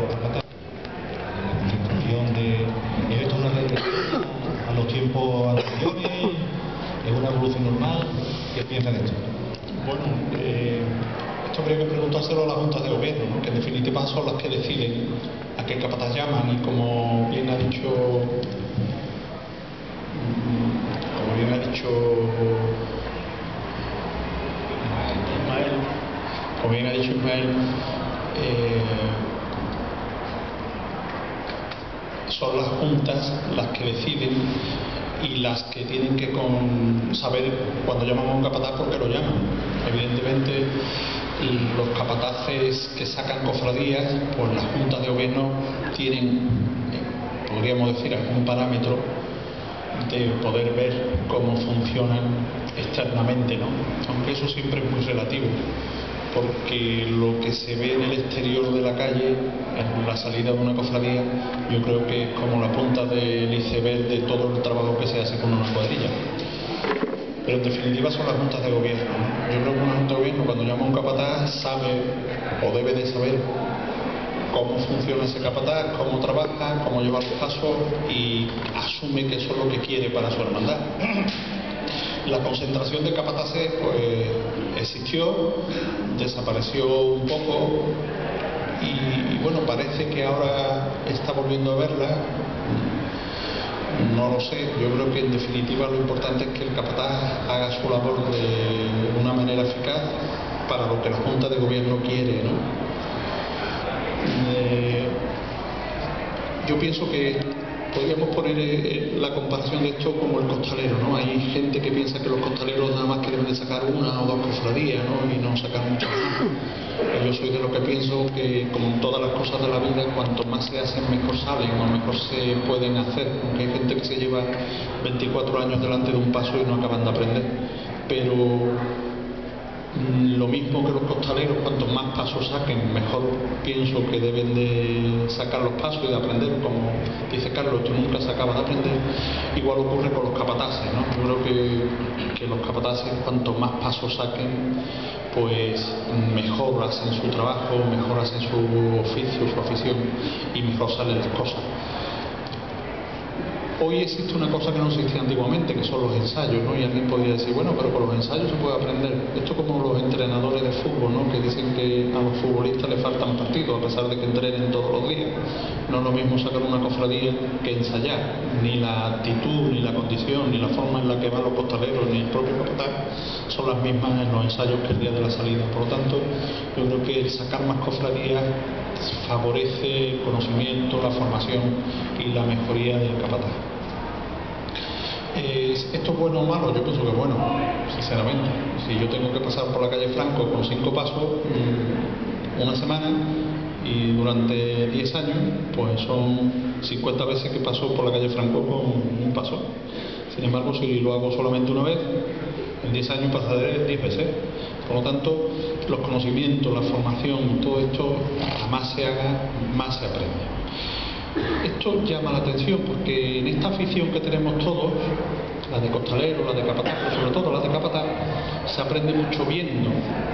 capataz. La concentración ¿es esto una regresión a los tiempos anteriores? ¿Es una evolución normal? ¿Qué piensan de esto? Bueno, esto habría que preguntárselo a las juntas de gobierno, ¿no? Que en definitiva son las que deciden a qué capataz llaman, y como bien ha dicho Ismael, son las juntas las que deciden y las que tienen que saber cuando llaman a un capataz por qué lo llaman. Evidentemente, los capataces que sacan cofradías, pues las juntas de gobierno tienen, podríamos decir, algún parámetro de poder ver cómo funcionan externamente, ¿no? Aunque eso siempre es muy relativo, porque lo que se ve en el exterior de la calle, en la salida de una cofradía, yo creo que es como la punta del iceberg de todo el trabajo que se hace con una cuadrilla. Pero en definitiva son las juntas de gobierno, ¿no? Yo creo que una junta de gobierno, cuando llama a un capataz, sabe o debe de saber cómo funciona ese capataz, cómo trabaja, cómo lleva los pasos, y asume que eso es lo que quiere para su hermandad. La concentración de capataces pues existió, desapareció un poco, y bueno, parece que ahora está volviendo a verla. No lo sé, yo creo que en definitiva lo importante es que el capataz haga su labor de una manera eficaz para lo que la Junta de Gobierno quiere, ¿no? Yo pienso que podríamos poner la comparación de esto como el costalero, ¿no? Hay gente que piensa que los costaleros nada más que deben de sacar una o dos cofradías, ¿no? Y no sacar muchas más. Yo soy de lo que pienso que, como en todas las cosas de la vida, cuanto más se hacen, mejor salen o mejor se pueden hacer. Porque hay gente que se lleva 24 años delante de un paso y no acaban de aprender. Pero lo mismo que los costaleros, cuanto más pasos saquen, mejor pienso que deben de sacar los pasos y de aprender. Como dice Carlos, tú nunca se acaba de aprender. Igual ocurre con los capataces, ¿no? Yo creo que los capataces, cuanto más pasos saquen, pues mejor hacen su trabajo, mejor hacen su oficio, su afición, y mejor salen las cosas. Hoy existe una cosa que no existía antiguamente, que son los ensayos, ¿no? Y alguien podría decir, bueno, pero con los ensayos se puede aprender. Esto como los entrenadores de fútbol, ¿no? Que dicen que a los futbolistas les faltan partidos, a pesar de que entrenen todos los días. No es lo mismo sacar una cofradía que ensayar. Ni la actitud, ni la condición, ni la forma en la que van los costaleros, ni el propio capataz son las mismas en los ensayos que el día de la salida. Por lo tanto, yo creo que el sacar más cofradías favorece el conocimiento, la formación y la mejoría del capataz. ¿Esto es bueno o malo? Yo pienso que es bueno, sinceramente. Si yo tengo que pasar por la calle Franco con 5 pasos una semana, y durante 10 años, pues son 50 veces que paso por la calle Franco con un paso. Sin embargo, si lo hago solamente una vez, en 10 años pasaré 10 veces. Por lo tanto, los conocimientos, la formación, todo esto, a más se haga, más se aprende. Esto llama la atención porque en esta afición que tenemos todos, la de costalero, la de capataz, pero sobre todo la de capataz, se aprende mucho viendo.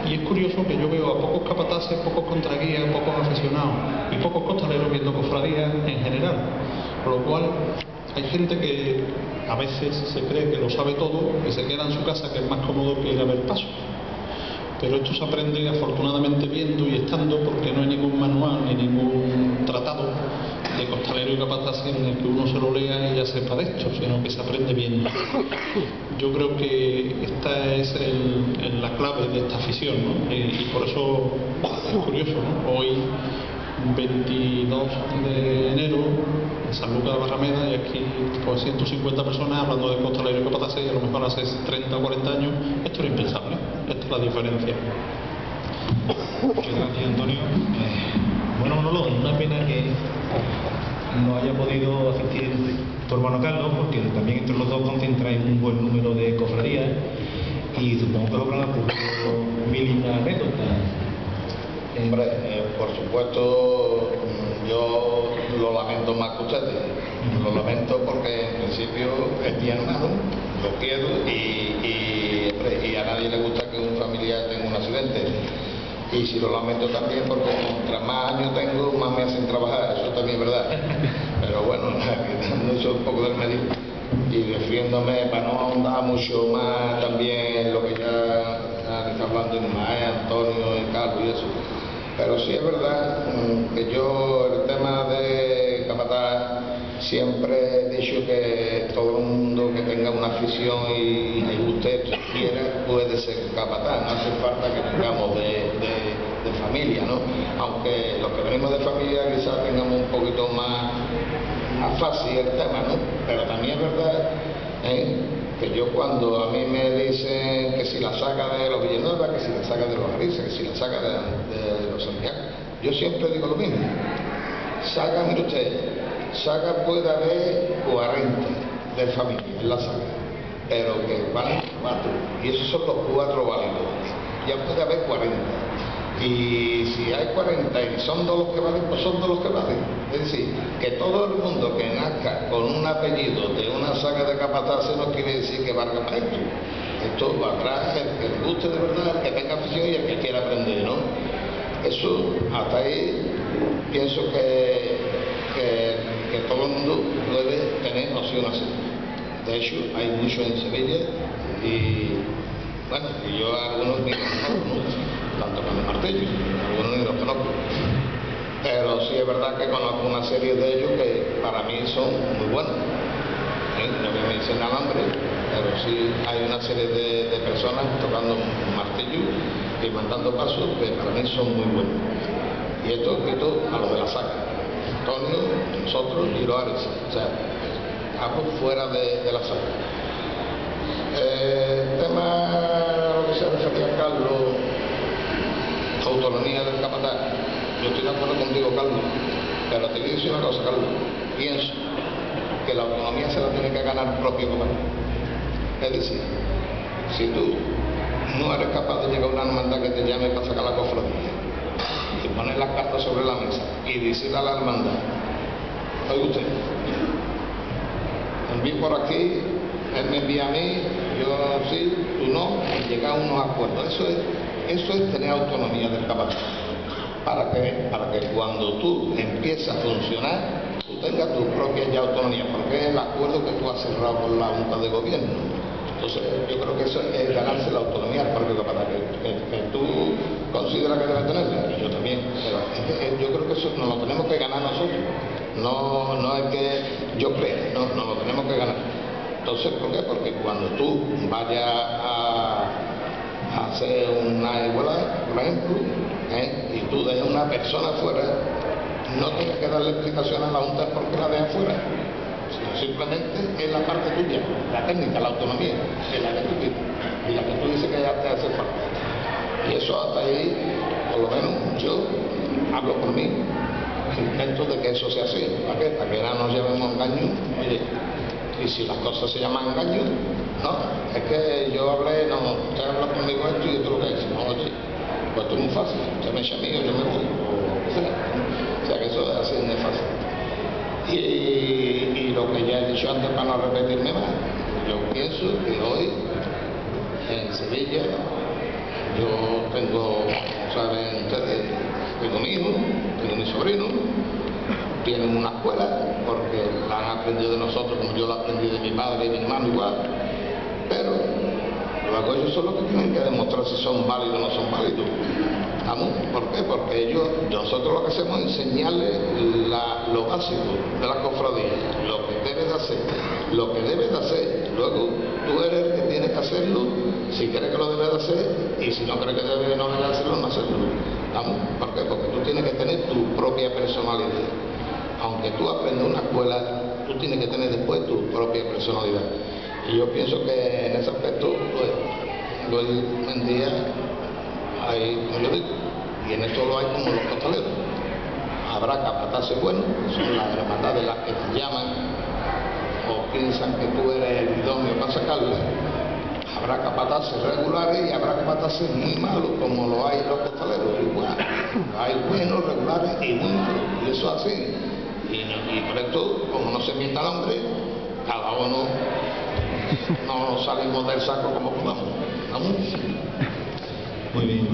Y es curioso que yo veo a pocos capataces, pocos contraguías, pocos aficionados y pocos costaleros viendo cofradías en general. Por lo cual, hay gente que a veces se cree que lo sabe todo y se queda en su casa, que es más cómodo que ir a ver pasos. Pero esto se aprende afortunadamente viendo y estando, porque no hay ningún manual ni ningún tratado de costalero y capataz en el que uno se lo lea y ya sepa de esto, sino que se aprende viendo. Yo creo que esta es la clave de esta afición, ¿no? Y por eso es curioso, ¿no? Hoy, 22 de enero, en San Lucas de Barrameda, y aquí pues 150 personas hablando de costalero y capataz, y a lo mejor hace 30 o 40 años esto era impensable. Esta es la diferencia. Muchas gracias, Antonio. Bueno, Manolo, una pena que no haya podido asistir tu hermano Carlos, porque también entre los dos concentráis un buen número de cofradías, y supongo que os habrán ocurrido mil y una anécdotas. Hombre, por supuesto, yo lo lamento más que ustedes. Lo lamento porque en principio es mi hermano, lo quiero, y a nadie le gusta que un familiar tenga un accidente. Y si lo lamento también porque contra más años tengo, más me hacen trabajar, eso también es verdad. Pero bueno, quitando eso un poco del medio y refiriéndome para no ahondar mucho más también en lo que ya está hablando Ismael, Antonio y Carlos y eso. Pero sí es verdad que yo el tema de capataz siempre he dicho que todo el mundo que tenga una afición y usted quiera puede ser capataz, no hace falta que vengamos de familia, ¿no? Aunque los que venimos de familia quizás tengamos un poquito más fácil el tema, ¿no? Pero también es verdad que yo cuando a mí me dicen que si la saca de los Villanueva, que si la saca de los Ariza, que si la saca de los Santiago, yo siempre digo lo mismo. Saca, mire usted, saca puede haber 40 de familia en la saga, pero que valen 4, y esos son los 4 válidos. Ya puede haber 40. Y si hay 40 y son 2 los que valen, pues son 2 los que valen. Es decir, que todo el mundo que nazca con un apellido de una saga de capataces no quiere decir que valga para esto. Esto va atrás el que le guste de verdad, el que tenga afición y el que quiera aprender, ¿no? Eso, hasta ahí, pienso que todo el mundo puede tener noción así. De hecho, hay mucho en Sevilla y, bueno, y yo algunos ni los conozco, tanto como el martillo, algunos ni los conozco. Pero sí es verdad que conozco una serie de ellos que para mí son muy buenos. No voy a mencionar nombres, pero sí hay una serie de personas tocando un martillo y mandando pasos que para mí son muy buenos. Y esto escrito a los de la saga. Antonio, nosotros y los Ares, o sea, ambos fuera de la saga. El tema a lo que se refería Carlos, autonomía del capataz, yo estoy de acuerdo contigo, Carlos, pero te voy a decir una cosa, Carlos, pienso que la autonomía se la tiene que ganar el propio capataz. Es decir, si tú no eres capaz de llegar a una hermandad que te llame para sacar la cofradía, y poner las cartas sobre la mesa y decirle a la hermandad, oye usted, envíe por aquí, él me envía a mí, yo sí, tú no, y llegar a unos acuerdos. Eso es tener autonomía del capataz. ¿Para qué? Para que cuando tú empiezas a funcionar, tú tengas tu propia ya autonomía, porque es el acuerdo que tú has cerrado con la Junta de Gobierno. Entonces, yo creo que eso es ganarse la autonomía al propio capataz, que tú consideras que debes tenerla, y yo también, pero yo creo que eso nos lo tenemos que ganar nosotros, no es que yo crea, no, nos lo tenemos que ganar. Entonces, ¿por qué? Porque cuando tú vayas a hacer una igualdad, por ejemplo, y tú dejas una persona afuera, no tienes que darle explicación a la Junta porque la dejas afuera, sino simplemente es la parte tuya, la técnica, la autonomía, es la que tú tienes y la que tú dices que ya te hace falta. Y eso hasta ahí, por lo menos yo hablo por mí, intento de que eso sea así. ¿Para qué? Para que no nos llevemos engaño. Oye, y si las cosas se llaman engaño, no, es que yo hablé, no, usted habla conmigo esto y esto lo que es. No, oye, pues esto es muy fácil, usted me echa a mí, yo me voy, o sea que eso es así, no es fácil. Y lo que ya he dicho antes para no repetirme más, yo pienso que hoy en Sevilla yo tengo, como saben ustedes, tengo mi hijo, tengo mi sobrino, tienen una escuela porque la han aprendido de nosotros como yo la aprendí de mi padre y mi hermano igual, pero luego ellos son los que tienen que demostrar si son válidos o no son válidos. ¿Vamos? ¿Por qué? Porque nosotros lo que hacemos es enseñarles lo básico de la cofradía, lo que debes de hacer, lo que debes de hacer. Luego tú eres el que tienes que hacerlo, si crees que lo debes de hacer, y si no crees que no debes de hacerlo, no hacerlo. ¿Vamos? ¿Por qué? Porque tú tienes que tener tu propia personalidad. Aunque tú aprendas una escuela, tú tienes que tener después tu propia personalidad. Y yo pienso que en ese aspecto, pues, hoy en día hay, como yo digo, y en esto lo hay como los costaleros. Habrá capataces buenos, son las hermandades las que te llaman o piensan que tú eres el idóneo para sacarla. Habrá capataces regulares y habrá capataces muy malos, como lo hay los costaleros. Igual, hay buenos, regulares y muy malos, y eso es así. Y por esto, como no se mienta el hombre, cada uno no salimos del saco como podamos. ¿Vamos? Muy bien.